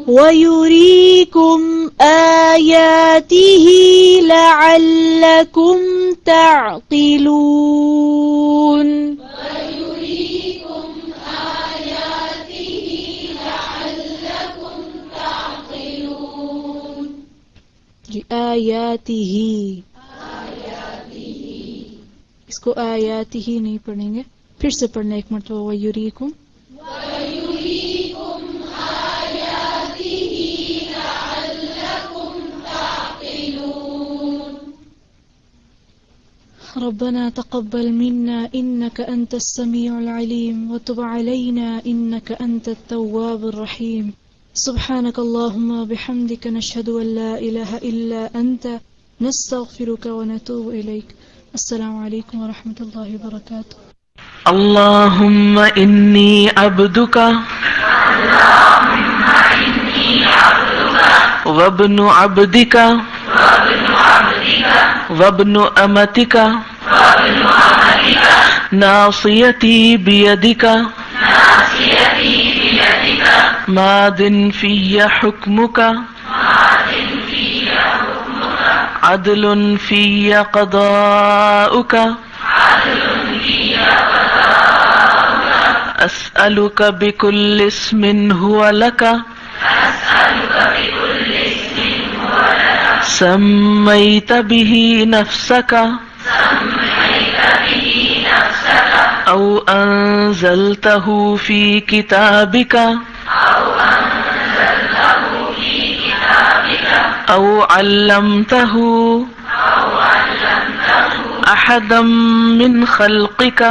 وَيُرِيكُمْ آيَاتِهِ لَعَلَّكُمْ تَعْقِلُونَ. جی آیاتہ، اس کو آیاتہ نہیں پڑھیں گے، پھر سے پڑھنا ایک مرتبہ. وَيُرِيكُمْ ربنا تقبل منا إنك أنت السميع العليم وتب علينا إنك أنت التواب الرحيم. سبحانك اللهم وبحمدك نشهد أن لا إله إلا أنت نستغفرك ونتوب إليك. السلام عليكم ورحمة الله وبركاته. اللهم إني عبدك وابن عبدك وابن أمتك ناصيتي بيدك ماض في حكمك عدل في قضاؤك أسألك بكل اسم هو لك سميت به نفسك أو أنزلته في كتابك أو علمته أحدا من خلقك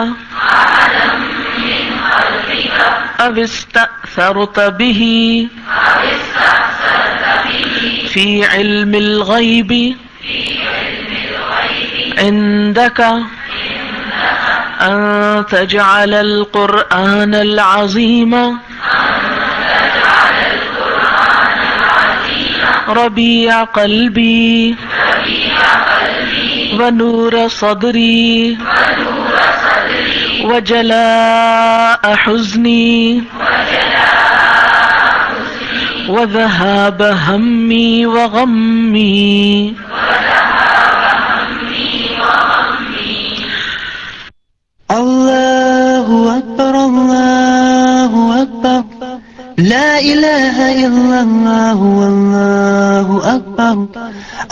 أو استأثرت به في علم الغيب عندك أن تجعل القرآن العظيم ربيع قلبي ونور صدري وجلاء حزني وذهاب همي وغمي. الله أكبر الله أكبر لا إله إلا الله والله أكبر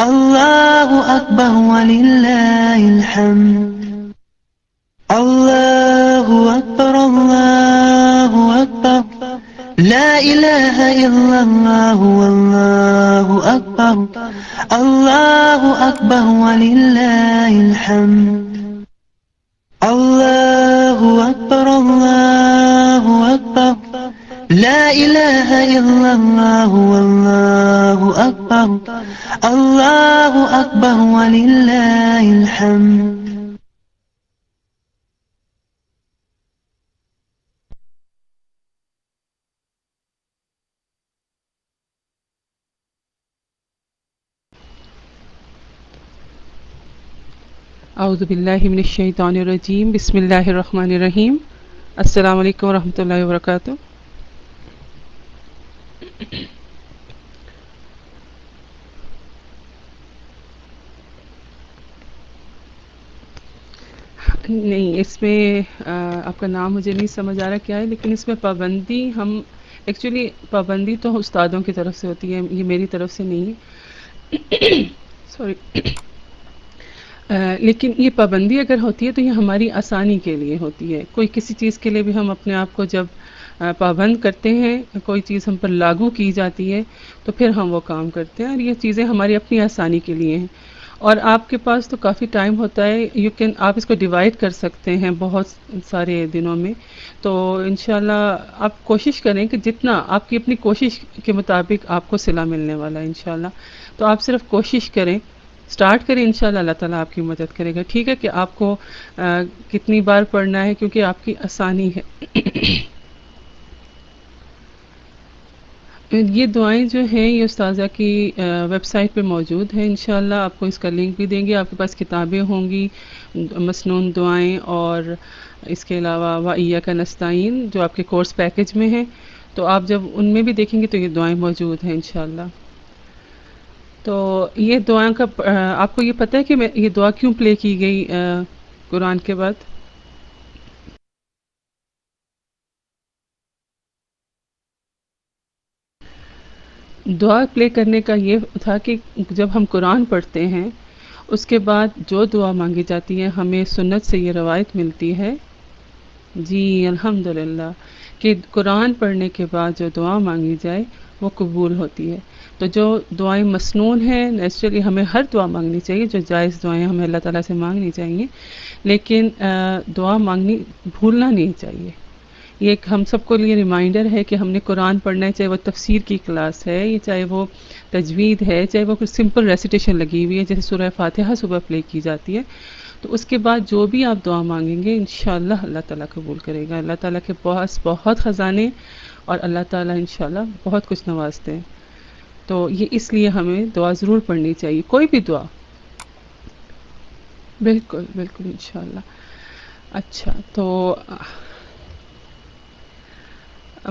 الله أكبر ولله الحمد. الله أكبر الله أكبر لا إله إلا الله والله أكبر الله أكبر ولله الحمد. الله أكبر الله أكبر لا إله إلا الله والله أكبر الله أكبر ولله الحمد. اعوذ باللہ من الشیطان الرجیم بسم اللہ الرحمن الرحیم. السلام علیکم ورحمۃ اللہ وبرکاتہ. نہیں، اس میں آپ کا نام مجھے نہیں سمجھ آ رہا کیا ہے، لیکن اس میں پابندی، ہم ایکچولی پابندی تو استادوں کی طرف سے ہوتی ہے، یہ میری طرف سے نہیں ہے. سوری. لیکن یہ پابندی اگر ہوتی ہے تو یہ ہماری آسانی کے لیے ہوتی ہے. کوئی کسی چیز کے لیے بھی ہم اپنے آپ کو جب پابند کرتے ہیں، کوئی چیز ہم پر لاگو کی جاتی ہے تو پھر ہم وہ کام کرتے ہیں، اور یہ چیزیں ہماری اپنی آسانی کے لیے ہیں. اور آپ کے پاس تو کافی ٹائم ہوتا ہے، آپ اس کو ڈیوائڈ کر سکتے ہیں بہت سارے دنوں میں. تو انشاءاللہ آپ کوشش کریں کہ جتنا آپ کی اپنی کوشش کے مطابق آپ کو صلہ ملنے والا ہے انشاءاللہ. تو آپ صرف کوشش کریں، سٹارٹ کریں، انشاءاللہ اللہ تعالیٰ آپ کی مدد کرے گا. ٹھیک ہے کہ آپ کو کتنی بار پڑھنا ہے، کیونکہ آپ کی آسانی ہے. یہ دعائیں جو ہیں یہ استاذہ کی ویب سائٹ پہ موجود ہیں، انشاءاللہ آپ کو اس کا لنک بھی دیں گے. آپ کے پاس کتابیں ہوں گی، مسنون دعائیں، اور اس کے علاوہ وَإِيَّاكَ نَسْتَعِينُ جو آپ کے کورس پیکج میں ہیں. تو آپ جب ان میں بھی دیکھیں گے تو یہ دعائیں موجود ہیں انشاءاللہ. تو یہ دعا کا آپ کو یہ پتہ ہے کہ یہ دعا کیوں پلے کی گئی قرآن کے بعد؟ دعا پلے کرنے کا یہ تھا کہ جب ہم قرآن پڑھتے ہیں اس کے بعد جو دعا مانگی جاتی ہے ہمیں سنت سے یہ روایت ملتی ہے جی الحمدللہ کہ قرآن پڑھنے کے بعد جو دعا مانگی جائے وہ قبول ہوتی ہے. تو جو دعائیں مسنون ہیں نیچرلی ہمیں ہر دعا مانگنی چاہیے، جو جائز دعائیں ہمیں اللہ تعالیٰ سے مانگنی چاہیے، لیکن دعا مانگنی بھولنا نہیں چاہیے. یہ ایک ہم سب کو لیے ریمائنڈر ہے کہ ہم نے قرآن پڑھنا ہے، چاہے وہ تفسیر کی کلاس ہے، یا چاہے وہ تجوید ہے، چاہے وہ کوئی سمپل ریسیٹیشن لگی ہوئی ہے جیسے سورہ فاتحہ صبح پلے کی جاتی ہے. تو اس کے بعد جو بھی آپ دعا مانگیں گے انشاءاللہ اللہ تعالیٰ قبول کرے گا. اللہ تعالیٰ کے پاس بہت خزانے اور اللہ تعالیٰ انشاءاللہ بہت کچھ نوازتے ہیں. تو یہ اس لیے ہمیں دعا ضرور پڑھنی چاہیے، کوئی بھی دعا. بالکل بالکل انشاءاللہ. اچھا تو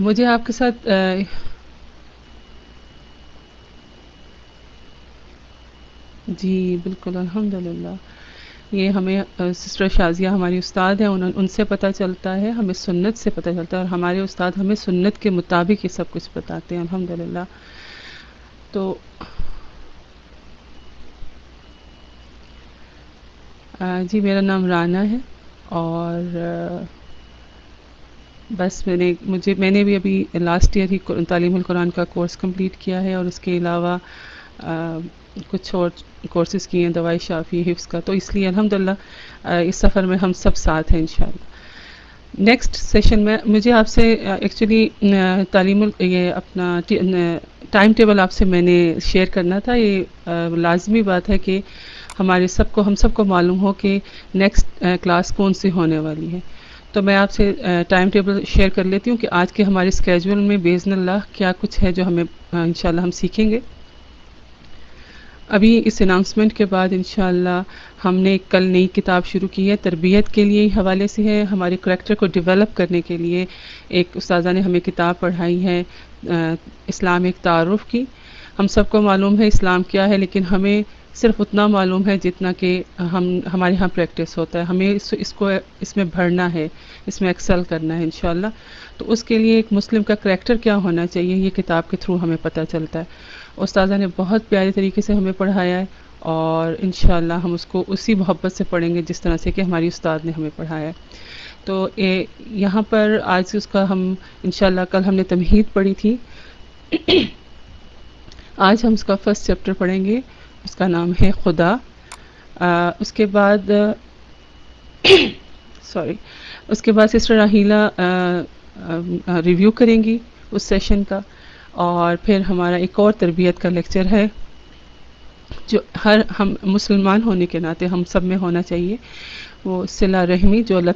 مجھے آپ کے ساتھ جی بالکل الحمدللہ یہ ہمیں سسٹر شازیہ ہماری استاد ہیں، ان سے پتہ چلتا ہے، ہمیں سنت سے پتہ چلتا ہے، اور ہمارے استاد ہمیں سنت کے مطابق یہ سب کچھ بتاتے ہیں الحمدللہ. تو جی میرا نام رانا ہے، اور بس میں نے بھی ابھی لاسٹ ایئر ہی تعلیم القرآن کا کورس کمپلیٹ کیا ہے، اور اس کے علاوہ کچھ اور کورسز کیے ہیں، دوائی شافی حفظ کا. تو اس لیے الحمدللہ اس سفر میں ہم سب ساتھ ہیں انشاءاللہ. نیکسٹ سیشن میں مجھے آپ سے ایکچولی یہ اپنا ٹائم ٹیبل آپ سے میں نے شیئر کرنا تھا. یہ لازمی بات ہے کہ ہم سب کو معلوم ہو کہ نیکسٹ کلاس کون سی ہونے والی ہے. تو میں آپ سے ٹائم ٹیبل شیئر کر لیتی ہوں کہ آج کے ہمارے اسکیجول میں باذن اللہ کیا کچھ ہے جو ہمیں انشاءاللہ ہم سیکھیں گے. ابھی اس اناؤنسمنٹ کے بعد انشاءاللہ ہم نے کل نئی کتاب شروع کی ہے، تربیت کے لیے حوالے سے ہے، ہمارے کریکٹر کو ڈیولپ کرنے کے لیے ایک استاذہ نے ہمیں کتاب پڑھائی ہے اسلام ایک تعارف کی. ہم سب کو معلوم ہے اسلام کیا ہے، لیکن ہمیں صرف اتنا معلوم ہے جتنا کہ ہمارے ہاں پریکٹس ہوتا ہے. ہمیں اس میں بڑھنا ہے، اس میں ایکسل کرنا ہے انشاءاللہ. تو اس کے لیے ایک مسلم کا کریکٹر کیا ہونا چاہیے یہ کتاب کے تھرو ہمیں پتہ چلتا ہے. استاذہ نے بہت پیارے طریقے سے ہمیں پڑھایا ہے، اور انشاءاللہ ہم اس کو اسی محبت سے پڑھیں گے جس طرح سے کہ ہماری استاد نے ہمیں پڑھایا ہے. تو یہاں پر آج اس کا ہم انشاءاللہ کل ہم نے تمہید پڑھی تھی، آج ہم اس کا فرسٹ چیپٹر پڑھیں گے، اس کا نام ہے خدا. اس کے بعد اس کے بعد سسٹر راہیلہ ریویو کریں گی اس سیشن کا، اور پھر ہمارا ایک اور تربیت کا لیکچر ہے جو ہم مسلمان ہونے کے ناطے ہم سب میں ہونا چاہیے، وہ صلہ رحمی، جو اللہ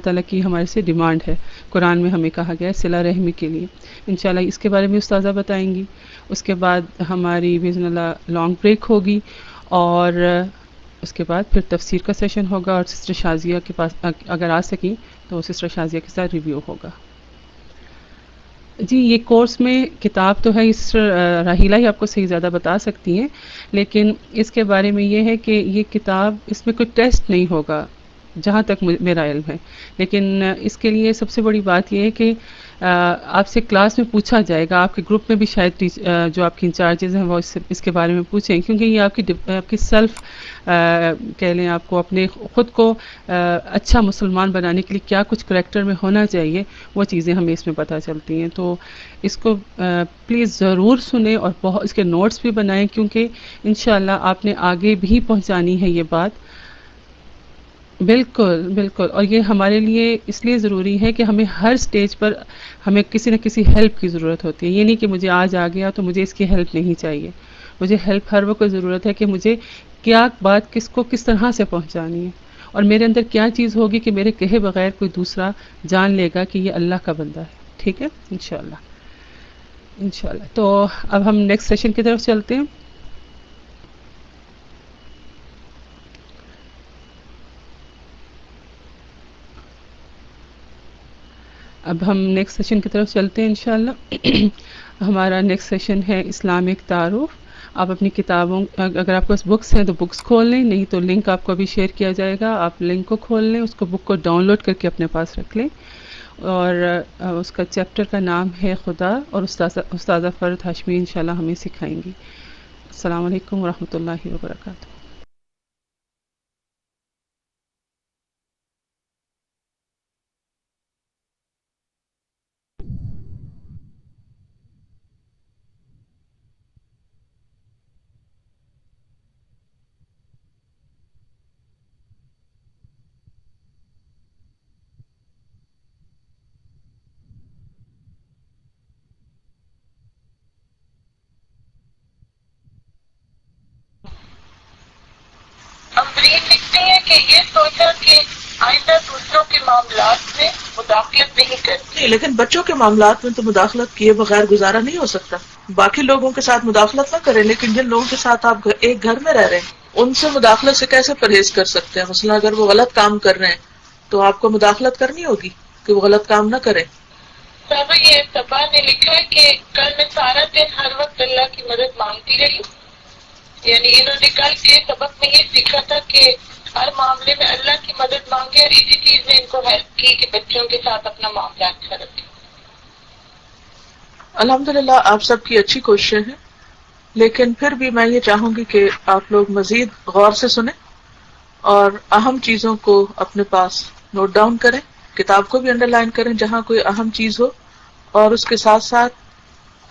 تعالیٰ کی ہمارے سے ڈیمانڈ ہے. قرآن میں ہمیں کہا گیا ہے صلہ رحمی کے لیے. انشاءاللہ اس کے بارے میں استاذہ بتائیں گی. اس کے بعد ہماری باذن اللہ لانگ بریک ہوگی، اور اس کے بعد پھر تفسیر کا سیشن ہوگا، اور سسٹر شازیہ کے پاس اگر آ سکیں تو سسٹر شازیہ کے ساتھ ریویو ہوگا. جی یہ کورس میں کتاب تو ہے، سسٹر راہیلہ ہی آپ کو صحیح زیادہ بتا سکتی ہیں، لیکن اس کے بارے میں یہ ہے کہ یہ کتاب اس میں کوئی ٹیسٹ نہیں ہوگا جہاں تک میرا علم ہے. لیکن اس کے لیے سب سے بڑی بات یہ ہے کہ آپ سے کلاس میں پوچھا جائے گا، آپ کے گروپ میں بھی شاید جو آپ کی انچارجز ہیں وہ اس کے بارے میں پوچھیں، کیونکہ یہ آپ کی سیلف کہہ لیں، آپ کو اپنے خود کو اچھا مسلمان بنانے کے لیے کیا کچھ کریکٹر میں ہونا چاہیے وہ چیزیں ہمیں اس میں پتہ چلتی ہیں. تو اس کو پلیز ضرور سنیں اور بہت اس کے نوٹس بھی بنائیں، کیونکہ انشاءاللہ آپ نے آگے بھی پہنچانی ہے یہ بات. بالکل بالکل، اور یہ ہمارے لیے اس لیے ضروری ہے کہ ہمیں ہر سٹیج پر ہمیں کسی نہ کسی ہیلپ کی ضرورت ہوتی ہے. یہ نہیں کہ مجھے آج آ گیا تو مجھے اس کی ہیلپ نہیں چاہیے. مجھے ہیلپ ہر وقت ضرورت ہے کہ مجھے کیا بات کس طرح سے پہنچانی ہے، اور میرے اندر کیا چیز ہوگی کہ میرے کہے بغیر کوئی دوسرا جان لے گا کہ یہ اللہ کا بندہ ہے. ٹھیک ہے انشاءاللہ. تو اب ہم نیکسٹ سیشن کی طرف چلتے ہیں. اب ہم نیکسٹ سیشن کی طرف چلتے ہیں انشاءاللہ. ہمارا نیکسٹ سیشن ہے اسلامک تعارف. آپ اپنی کتابوں، اگر آپ کے پاس بکس ہیں تو بکس کھول لیں، نہیں تو لنک آپ کو ابھی شیئر کیا جائے گا، آپ لنک کو کھول لیں، اس کو بک کو ڈاؤن لوڈ کر کے اپنے پاس رکھ لیں. اور اس کا چیپٹر کا نام ہے خدا، اور استاذہ فرد ہاشمی انشاءاللہ ہمیں سکھائیں گی. السلام علیکم ورحمۃ اللہ وبرکاتہ. امبرین لکھتے ہیں کہ یہ سوچا کہ آئندہ دوسروں کے معاملات میں مداخلت نہیں کرتی. نہیں، لیکن بچوں کے معاملات میں تو مداخلت کیے بغیر گزارا نہیں ہو سکتا. باقی لوگوں کے ساتھ مداخلت نہ کریں، لیکن جن لوگوں کے ساتھ آپ ایک گھر میں رہ رہے ہیں ان سے مداخلت سے کیسے پرہیز کر سکتے ہیں؟ مثلا اگر وہ غلط کام کر رہے ہیں تو آپ کو مداخلت کرنی ہوگی کہ وہ غلط کام نہ کریں. صاحبہ یہ صبا نے لکھا ہے کہ کل میں سارا دن ہر وقت اللہ کی مدد مانگتی رہی. یعنی انہوں نے کل کے سبق میں یہ سیکھا تھا کہ ہر معاملے میں اللہ کی مدد مانگے، اور اسی چیز نے ان کو ہیلپ کی کہ بچوں کے ساتھ اپنا معاملہ اچھا رکھے. الحمدللہ آپ سب کی اچھی کوششیں ہیں، لیکن پھر بھی میں یہ چاہوں گی کہ آپ لوگ مزید غور سے سنیں اور اہم چیزوں کو اپنے پاس نوٹ ڈاؤن کریں، کتاب کو بھی انڈر لائن کریں جہاں کوئی اہم چیز ہو، اور اس کے ساتھ ساتھ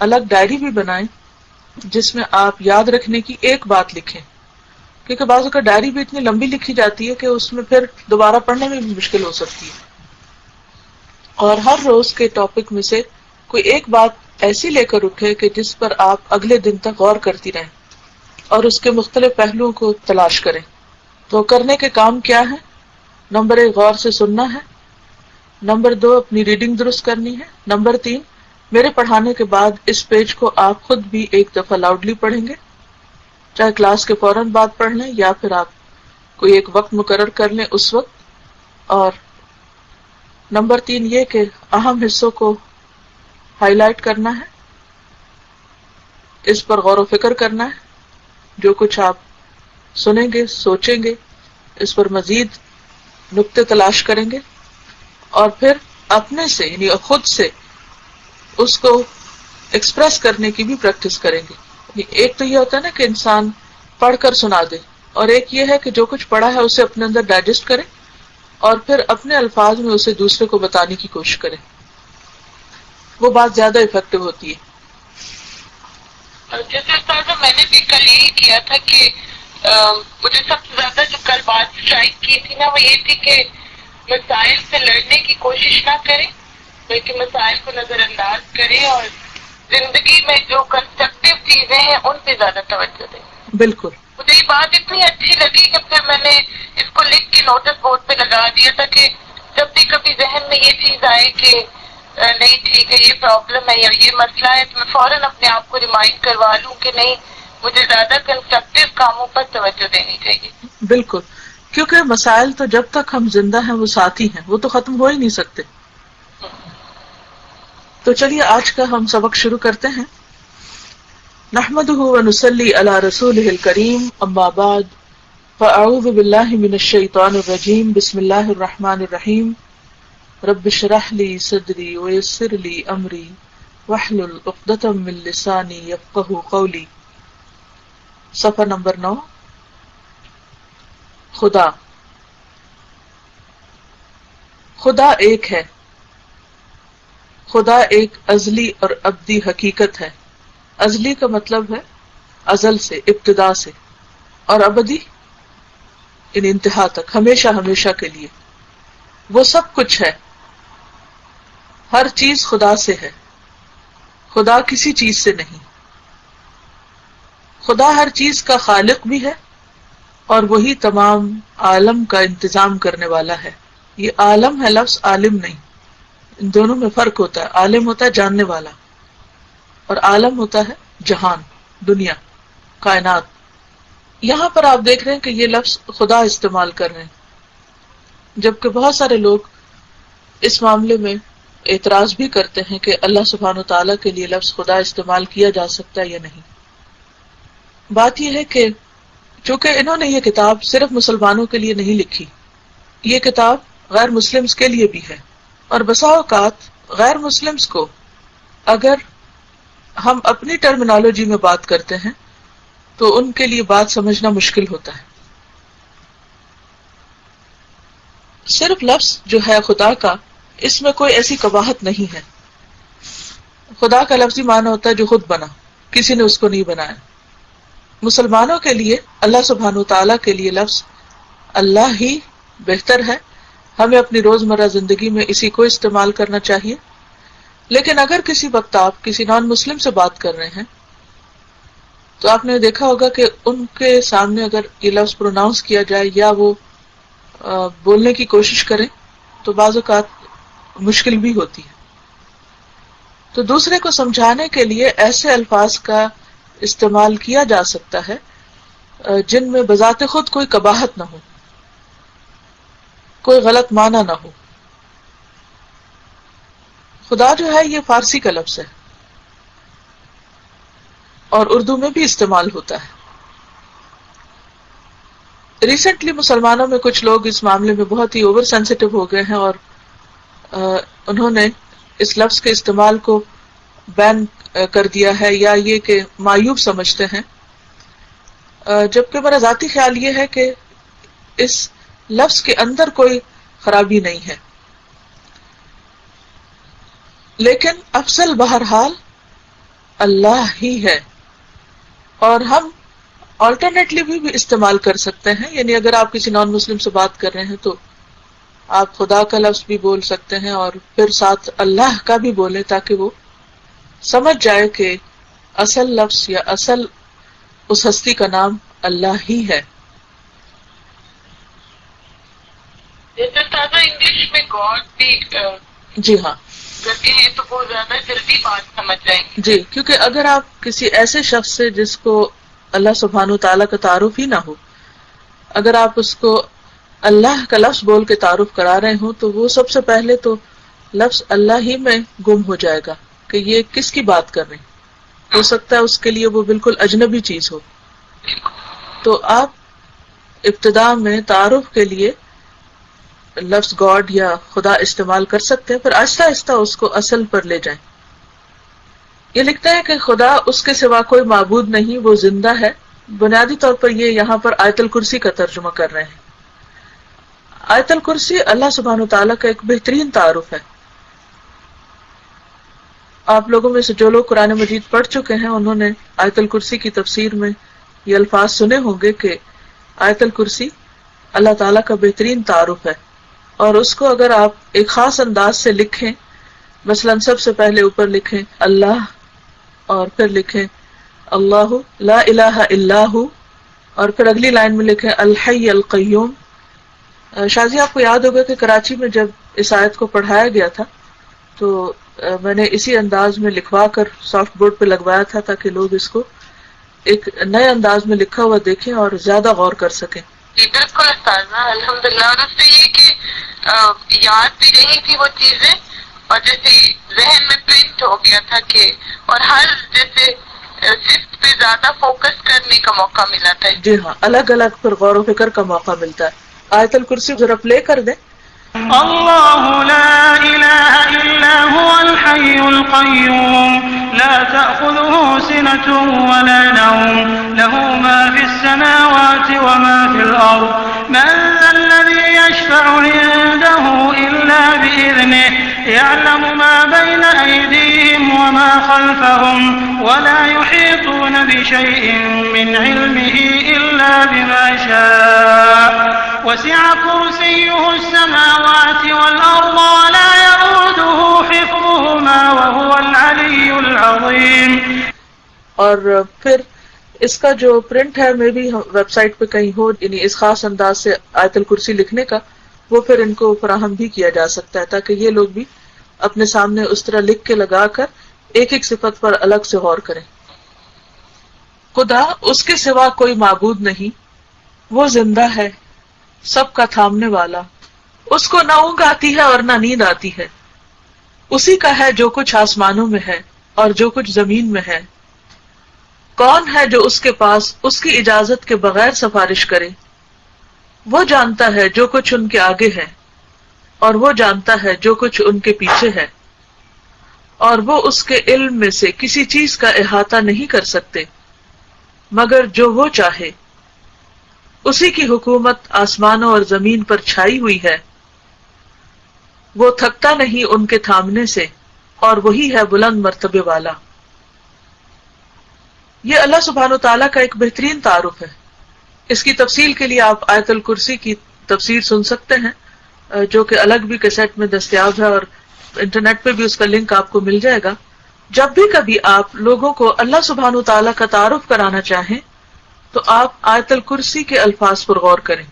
الگ ڈائری بھی بنائیں جس میں آپ یاد رکھنے کی ایک بات لکھیں، کیونکہ بعض اوقات ڈائری بھی اتنی لمبی لکھی جاتی ہے کہ اس میں پھر دوبارہ پڑھنے میں بھی مشکل ہو سکتی ہے. اور ہر روز کے ٹاپک میں سے کوئی ایک بات ایسی لے کر اٹھے کہ جس پر آپ اگلے دن تک غور کرتی رہیں اور اس کے مختلف پہلوؤں کو تلاش کریں. تو کرنے کے کام کیا ہے؟ نمبر 1 غور سے سننا ہے. نمبر 2 اپنی ریڈنگ درست کرنی ہے. نمبر 3 میرے پڑھانے کے بعد اس پیج کو آپ خود بھی ایک دفعہ لاؤڈلی پڑھیں گے، چاہے کلاس کے فوراً بعد پڑھ لیں یا پھر آپ کوئی ایک وقت مقرر کر لیں اس وقت. اور نمبر 3 یہ کہ اہم حصوں کو ہائی لائٹ کرنا ہے، اس پر غور و فکر کرنا ہے. جو کچھ آپ سنیں گے، سوچیں گے، اس پر مزید نقطے تلاش کریں گے، اور پھر اپنے سے یعنی خود سے اس کو ایکسپریس کرنے کی بھی پریکٹس کریں گے. ایک تو یہ ہوتا ہے نا کہ انسان پڑھ کر سنا دے، اور ایک یہ ہے کہ جو کچھ پڑھا ہے اسے اپنے اندر ڈائجسٹ کرے اور پھر اپنے الفاظ میں اسے دوسرے کو بتانے کی کوشش کرے. وہ بات زیادہ افیکٹو ہوتی ہے. جیسے استاد میں نے بھی کل یہی کیا تھا کہ مجھے سب سے زیادہ جو کل بات اسٹرائک کی تھی نا وہ یہ تھی کہ مسائل سے لڑنے کی کوشش نہ کریں بلکہ مسائل کو نظر انداز کریں اور زندگی میں جو کنسٹرکٹیو چیزیں ہیں ان پہ زیادہ توجہ دیں. بالکل. مجھے یہ بات اتنی اچھی لگی کہ پھر میں نے اس کو لکھ کے نوٹس بورڈ پہ لگا دیا تھا کہ جب بھی کبھی ذہن میں یہ چیز آئے کہ نہیں ٹھیک ہے یہ پرابلم ہے یا یہ مسئلہ ہے تو میں فوراً اپنے آپ کو ریمائنڈ کروا لوں کہ نہیں مجھے زیادہ کنسٹرکٹیو کاموں پر توجہ دینی چاہیے. بالکل، کیونکہ مسائل تو جب تک ہم زندہ ہیں وہ ساتھی ہیں، وہ تو ختم ہو ہی نہیں سکتے. تو چلیے آج کا ہم سبق شروع کرتے ہیں. نحمده ونصلي على رسوله الكريم، اما بعد فاعوذ بالله من الشيطان الرجيم، بسم الله الرحمن الرحيم. رب اشرح لي صدري ويسر لي امري واحلل عقدة من لساني يفقهوا قولي. صفحہ نمبر 9. خدا. خدا ایک ہے. خدا ایک ازلی اور ابدی حقیقت ہے. ازلی کا مطلب ہے ازل سے، ابتدا سے، اور ابدی ان انتہا تک، ہمیشہ ہمیشہ کے لیے. وہ سب کچھ ہے، ہر چیز خدا سے ہے، خدا کسی چیز سے نہیں. خدا ہر چیز کا خالق بھی ہے اور وہی تمام عالم کا انتظام کرنے والا ہے. یہ عالم ہے لفظ عالم نہیں، ان دونوں میں فرق ہوتا ہے. عالم ہوتا ہے جاننے والا اور عالم ہوتا ہے جہان، دنیا، کائنات. یہاں پر آپ دیکھ رہے ہیں کہ یہ لفظ خدا استعمال کر رہے ہیں، جبکہ بہت سارے لوگ اس معاملے میں اعتراض بھی کرتے ہیں کہ اللہ سبحانہ وتعالیٰ کے لیے لفظ خدا استعمال کیا جا سکتا ہے یا نہیں. بات یہ ہے کہ چونکہ انہوں نے یہ کتاب صرف مسلمانوں کے لیے نہیں لکھی، یہ کتاب غیر مسلمز کے لیے بھی ہے، اور بسا اوقات غیر مسلمز کو اگر ہم اپنی ٹرمینالوجی میں بات کرتے ہیں تو ان کے لیے بات سمجھنا مشکل ہوتا ہے. صرف لفظ جو ہے خدا کا، اس میں کوئی ایسی قباحت نہیں ہے. خدا کا لفظی معنی ہوتا ہے جو خود بنا، کسی نے اس کو نہیں بنایا. مسلمانوں کے لیے اللہ سبحانہ وتعالیٰ کے لیے لفظ اللہ ہی بہتر ہے، ہمیں اپنی روزمرہ زندگی میں اسی کو استعمال کرنا چاہیے. لیکن اگر کسی وقت آپ کسی نان مسلم سے بات کر رہے ہیں تو آپ نے دیکھا ہوگا کہ ان کے سامنے اگر یہ لفظ پروناؤنس کیا جائے یا وہ بولنے کی کوشش کریں تو بعض اوقات مشکل بھی ہوتی ہے. تو دوسرے کو سمجھانے کے لیے ایسے الفاظ کا استعمال کیا جا سکتا ہے جن میں بذات خود کوئی قباحت نہ ہو، کوئی غلط معنی نہ ہو. خدا جو ہے یہ فارسی کا لفظ ہے اور اردو میں بھی استعمال ہوتا ہے. ریسنٹلی مسلمانوں میں کچھ لوگ اس معاملے میں بہت ہی اوور سینسٹیو ہو گئے ہیں اور انہوں نے اس لفظ کے استعمال کو بین کر دیا ہے یا یہ کہ معیوب سمجھتے ہیں، جبکہ میرا ذاتی خیال یہ ہے کہ اس لفظ کے اندر کوئی خرابی نہیں ہے. لیکن افضل بہرحال اللہ ہی ہے، اور ہم آلٹرنیٹلی بھی استعمال کر سکتے ہیں. یعنی اگر آپ کسی نان مسلم سے بات کر رہے ہیں تو آپ خدا کا لفظ بھی بول سکتے ہیں اور پھر ساتھ اللہ کا بھی بولیں تاکہ وہ سمجھ جائے کہ اصل لفظ یا اصل اس ہستی کا نام اللہ ہی ہے. جیسے تازہ انگلش میں گاڈ بھی جی ہاں کرتے ہیں تو وہ زیادہ جلدی بات سمجھ جائیں گے. جی، کیونکہ اگر آپ کسی ایسے شخص سے جس کو اللہ سبحانہ وتعالیٰ کا تعارف ہی نہ ہو، اگر آپ اس کو اللہ کا لفظ بول کے تعارف کرا رہے ہوں تو وہ سب سے پہلے تو لفظ اللہ ہی میں گم ہو جائے گا کہ یہ کس کی بات کر رہے ہیں. ہو سکتا ہے اس کے لیے وہ بالکل اجنبی چیز ہو. تو آپ ابتدا میں تعارف کے لیے لفظ گاڈ یا خدا استعمال کر سکتے ہیں، پھر آہستہ آہستہ اس کو اصل پر لے جائیں. یہ لکھتا ہے کہ خدا اس کے سوا کوئی معبود نہیں، وہ زندہ ہے. بنیادی طور پر یہ یہاں پر آیت الکرسی کا ترجمہ کر رہے ہیں. آیت الکرسی اللہ سبحانہ وتعالیٰ کا ایک بہترین تعارف ہے. آپ لوگوں میں سے جو لوگ قرآن مجید پڑھ چکے ہیں انہوں نے آیت الکرسی کی تفسیر میں یہ الفاظ سنے ہوں گے کہ آیت الکرسی اللہ تعالیٰ کا بہترین تعارف ہے، اور اس کو اگر آپ ایک خاص انداز سے لکھیں، مثلا سب سے پہلے اوپر لکھیں اللہ اور پھر لکھیں اللہ لا الہ الا ہو، اور پھر اگلی لائن میں لکھیں الحی القیوم. شازی آپ کو یاد ہوگا کہ کراچی میں جب اس آیت کو پڑھایا گیا تھا تو میں نے اسی انداز میں لکھوا کر سافٹ بورڈ پہ لگوایا تھا تاکہ لوگ اس کو ایک نئے انداز میں لکھا ہوا دیکھیں اور زیادہ غور کر سکیں. جی بالکل استاذہ، الحمدللہ. اور اس سے یہ کہ یاد بھی رہی تھی وہ چیزیں، اور جیسے ذہن میں پرنٹ ہو گیا تھا کہ، اور ہر جیسے صفت پہ زیادہ فوکس کرنے کا موقع ملا تھا. جی ہاں، الگ الگ پر غور و فکر کا موقع ملتا ہے. آیت الکرسی ذرا پلے کر دیں. الله لا إله إلا هو الحي القيوم لا تأخذه سنة ولا نوم له ما في السماوات وما في الأرض من ذا الذي يشفع عنده إلا بإذنه يعلم ما بين أيديهم وما خلفهم ولا يحيطون بشيء من علمه إلا بما شاء وسع كرسيه السماوات والأرض ولا يؤوده حفظهما وهو العلي العظيم. اور پھر اس کا جو پرنٹ ہے میں بھی ویب سائٹ پہ کہیں ہو، یعنی اس خاص انداز سے آیت الکرسی لکھنے کا، وہ پھر ان کو فراہم بھی کیا جا سکتا ہے تاکہ یہ لوگ بھی اپنے سامنے اس طرح لکھ کے لگا کر ایک ایک صفت پر الگ سے غور کریں. خدا اس کے سوا کوئی معبود نہیں، وہ زندہ ہے، سب کا تھامنے والا. اس کو نہ اونگ آتی ہے اور نہ نیند آتی ہے. اسی کا ہے جو کچھ آسمانوں میں ہے اور جو کچھ زمین میں ہے. کون ہے جو اس کے پاس اس کی اجازت کے بغیر سفارش کرے؟ وہ جانتا ہے جو کچھ ان کے آگے ہے اور وہ جانتا ہے جو کچھ ان کے پیچھے ہے، اور وہ اس کے علم میں سے کسی چیز کا احاطہ نہیں کر سکتے مگر جو وہ چاہے. اسی کی حکومت آسمانوں اور زمین پر چھائی ہوئی ہے، وہ تھکتا نہیں ان کے تھامنے سے، اور وہی ہے بلند مرتبے والا. یہ اللہ سبحانہ وتعالیٰ کا ایک بہترین تعارف ہے. اس کی تفصیل کے لیے آپ آیت الکرسی کی تفسیر سن سکتے ہیں، جو کہ الگ بھی کیسٹ میں دستیاب ہے، اور انٹرنیٹ پہ بھی اس کا لنک آپ کو مل جائے گا. جب بھی کبھی آپ لوگوں کو اللہ سبحانہ وتعالیٰ کا تعارف کرانا چاہیں تو آپ آیت الکرسی کے الفاظ پر غور کریں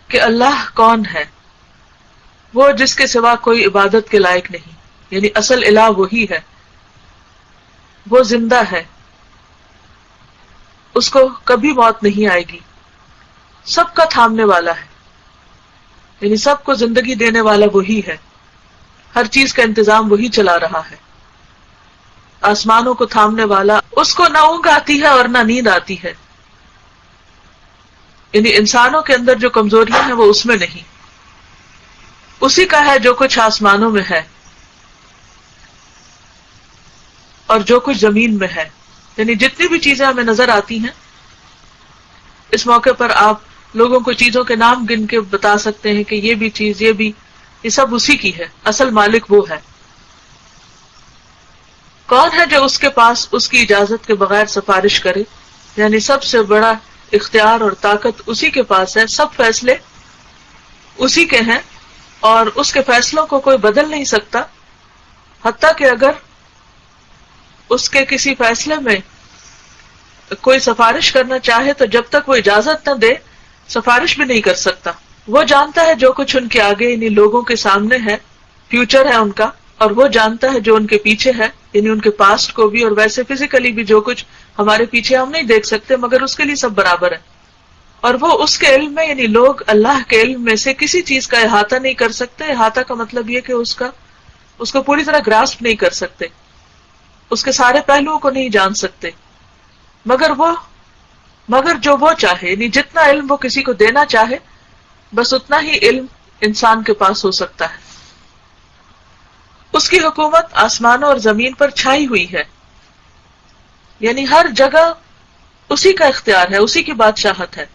کہ اللہ کون ہے. وہ جس کے سوا کوئی عبادت کے لائق نہیں، یعنی اصل الہ وہی ہے. وہ زندہ ہے، اس کو کبھی موت نہیں آئے گی. سب کا تھامنے والا ہے، یعنی سب کو زندگی دینے والا وہی ہے. ہر چیز کا انتظام وہی چلا رہا ہے. آسمانوں کو تھامنے والا، اس کو نہ اونگ آتی ہے اور نہ نیند آتی ہے. یعنی انسانوں کے اندر جو کمزوریاں ہیں وہ اس میں نہیں. اسی کا ہے جو کچھ آسمانوں میں ہے اور جو کچھ زمین میں ہے. یعنی جتنی بھی چیزیں ہمیں نظر آتی ہیں، اس موقع پر آپ لوگوں کو چیزوں کے نام گن کے بتا سکتے ہیں کہ یہ بھی چیز، یہ سب اسی کی ہے. اصل مالک وہ ہے. کون ہے جو اس کے پاس اس کی اجازت کے بغیر سفارش کرے؟ یعنی سب سے بڑا اختیار اور طاقت اسی کے پاس ہے. سب فیصلے اسی کے ہیں اور اس کے فیصلوں کو کوئی بدل نہیں سکتا. حتیٰ کہ اگر اس کے کسی فیصلے میں کوئی سفارش کرنا چاہے تو جب تک وہ اجازت نہ دے سفارش بھی نہیں کر سکتا. وہ جانتا ہے جو کچھ ان کے آگے یعنی لوگوں کے سامنے ہے، فیوچر ہے ان کا، اور وہ جانتا ہے جو ان کے پیچھے ہے یعنی ان کے پاسٹ کو بھی، اور ویسے فزیکلی بھی جو کچھ ہمارے پیچھے ہم نہیں دیکھ سکتے مگر اس کے لیے سب برابر ہے. اور وہ اس کے علم میں، یعنی لوگ اللہ کے علم میں سے کسی چیز کا احاطہ نہیں کر سکتے. احاطہ کا مطلب یہ کہ اس کو پوری طرح گراسپ نہیں کر سکتے، اس کے سارے پہلوؤں کو نہیں جان سکتے مگر جو وہ چاہے. یعنی جتنا علم وہ کسی کو دینا چاہے بس اتنا ہی علم انسان کے پاس ہو سکتا ہے. اس کی حکومت آسمانوں اور زمین پر چھائی ہوئی ہے، یعنی ہر جگہ اسی کا اختیار ہے، اسی کی بادشاہت ہے.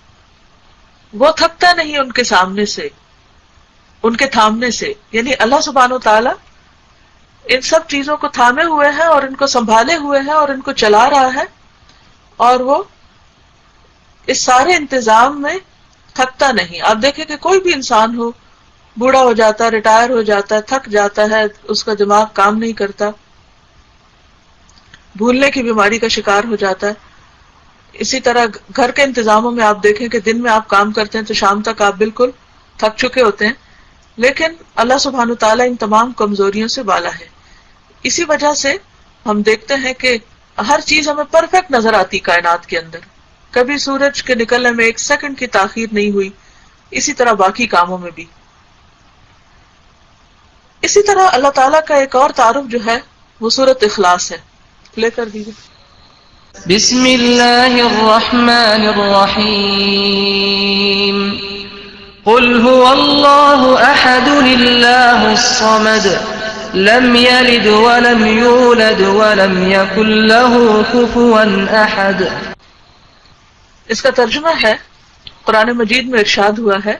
وہ تھکتا نہیں ان کے سامنے سے، ان کے تھامنے سے. یعنی اللہ سبحانہ وتعالی ان سب چیزوں کو تھامے ہوئے ہیں اور ان کو سنبھالے ہوئے ہیں اور ان کو چلا رہا ہے، اور وہ اس سارے انتظام میں تھکتا نہیں. آپ دیکھیں کہ کوئی بھی انسان ہو، بوڑھا ہو جاتا ہے، ریٹائر ہو جاتا ہے، تھک جاتا ہے، اس کا دماغ کام نہیں کرتا، بھولنے کی بیماری کا شکار ہو جاتا ہے. اسی طرح گھر کے انتظاموں میں آپ دیکھیں کہ دن میں آپ کام کرتے ہیں تو شام تک آپ بالکل تھک چکے ہوتے ہیں، لیکن اللہ سبحانہ تعالیٰ ان تمام کمزوریوں سے بالا ہے. اسی وجہ سے ہم دیکھتے ہیں کہ ہر چیز ہمیں پرفیکٹ نظر آتی کائنات کے اندر. کبھی سورج کے نکلنے میں 1 سیکنڈ کی تاخیر نہیں ہوئی. اسی طرح باقی کاموں میں بھی. اسی طرح اللہ تعالیٰ کا ایک اور تعارف جو ہے وہ سورۃ اخلاص ہے. لے کر دیجیے. بسم اللہ الرحمن الرحیم قل هو اللہ احد اللہ الصمد لم یلد ولم یولد ولم یکن له کفوا احد. اس کا ترجمہ ہے، قرآن مجید میں ارشاد ہوا ہے،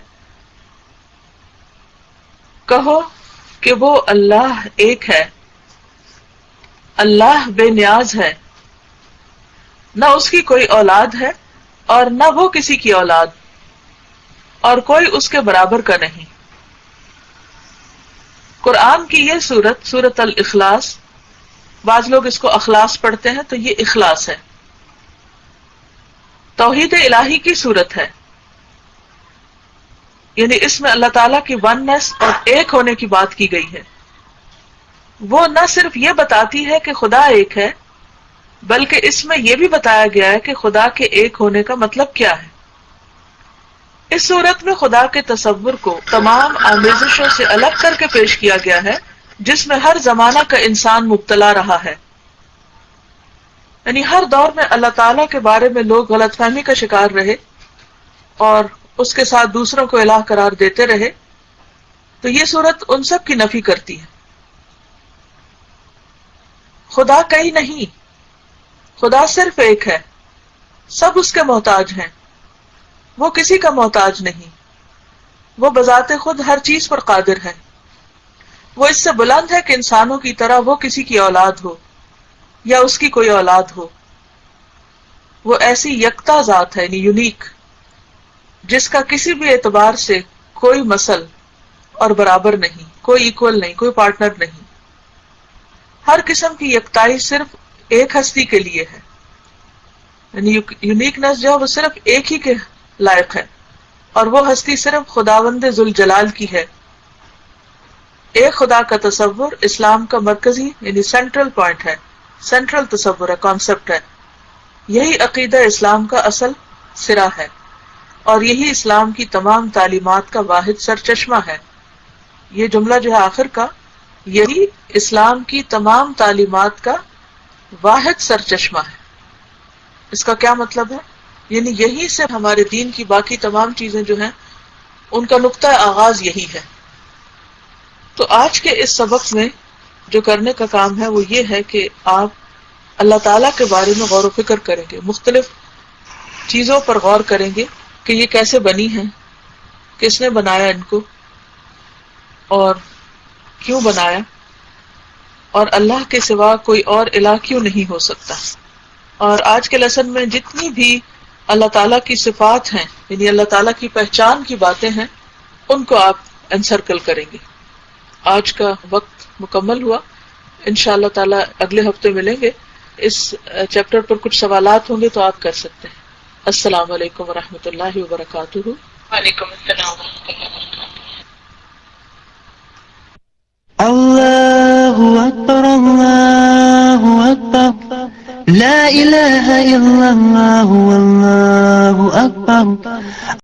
کہو کہ وہ اللہ ایک ہے، اللہ بے نیاز ہے، نہ اس کی کوئی اولاد ہے اور نہ وہ کسی کی اولاد، اور کوئی اس کے برابر کا نہیں. قرآن کی یہ سورۃ الاخلاص، بعض لوگ اس کو اخلاص پڑھتے ہیں تو یہ اخلاص ہے، توحید الہی کی صورت ہے. یعنی اس میں اللہ تعالیٰ کی وننس اور ایک ہونے کی بات کی گئی ہے. وہ نہ صرف یہ بتاتی ہے کہ خدا ایک ہے، بلکہ اس میں یہ بھی بتایا گیا ہے کہ خدا کے ایک ہونے کا مطلب کیا ہے. اس صورت میں خدا کے تصور کو تمام آمیزشوں سے الگ کر کے پیش کیا گیا ہے جس میں ہر زمانہ کا انسان مبتلا رہا ہے. یعنی ہر دور میں اللہ تعالیٰ کے بارے میں لوگ غلط فہمی کا شکار رہے اور اس کے ساتھ دوسروں کو الہ قرار دیتے رہے، تو یہ صورت ان سب کی نفی کرتی ہے. خدا کئی نہیں، خدا صرف ایک ہے، سب اس کے محتاج ہیں، وہ کسی کا محتاج نہیں، وہ بذات خود ہر چیز پر قادر ہے. وہ اس سے بلند ہے کہ انسانوں کی طرح وہ کسی کی اولاد ہو یا اس کی کوئی اولاد ہو. وہ ایسی یکتا ذات ہے، یعنی یونیک، جس کا کسی بھی اعتبار سے کوئی مثل اور برابر نہیں، کوئی ایکول نہیں، کوئی پارٹنر نہیں. ہر قسم کی یکتائی صرف ایک ہستی کے لیے ہے، یعنی یونیکنس جو ہے وہ صرف ایک ہی کے لائق ہے، اور وہ ہستی صرف خداوند ذوالجلال کی ہے. ایک خدا کا تصور اسلام کا مرکزی یعنی سینٹرل پوائنٹ ہے، سینٹرل تصور ہے، کانسیپٹ ہے. یہی عقیدہ اسلام کا اصل سرا ہے، اور یہی اسلام کی تمام تعلیمات کا واحد سرچشمہ ہے. یہ جملہ جو ہے آخر کا، یہی اسلام کی تمام تعلیمات کا واحد سرچشمہ ہے. اس کا کیا مطلب ہے؟ یعنی یہی سے ہمارے دین کی باقی تمام چیزیں جو ہیں ان کا نقطہ آغاز یہی ہے. تو آج کے اس سبق میں جو کرنے کا کام ہے وہ یہ ہے کہ آپ اللہ تعالیٰ کے بارے میں غور و فکر کریں گے، مختلف چیزوں پر غور کریں گے کہ یہ کیسے بنی ہیں، کس نے بنایا ان کو، اور کیوں بنایا، اور اللہ کے سوا کوئی اور الہ کیوں نہیں ہو سکتا. اور آج کے لیسن میں جتنی بھی اللہ تعالیٰ کی صفات ہیں، یعنی اللہ تعالیٰ کی پہچان کی باتیں ہیں، ان کو آپ انسرکل کریں گے. آج کا وقت مکمل ہوا، انشاءاللہ تعالیٰ اگلے ہفتے ملیں گے. اس چیپٹر پر کچھ سوالات ہوں گے تو آپ کر سکتے ہیں. السلام علیکم ورحمۃ اللہ وبرکاتہ. وعلیکم السلام ورحمۃ اللہ. الله أكبر الله أكبر لا إله إلا الله والله أكبر.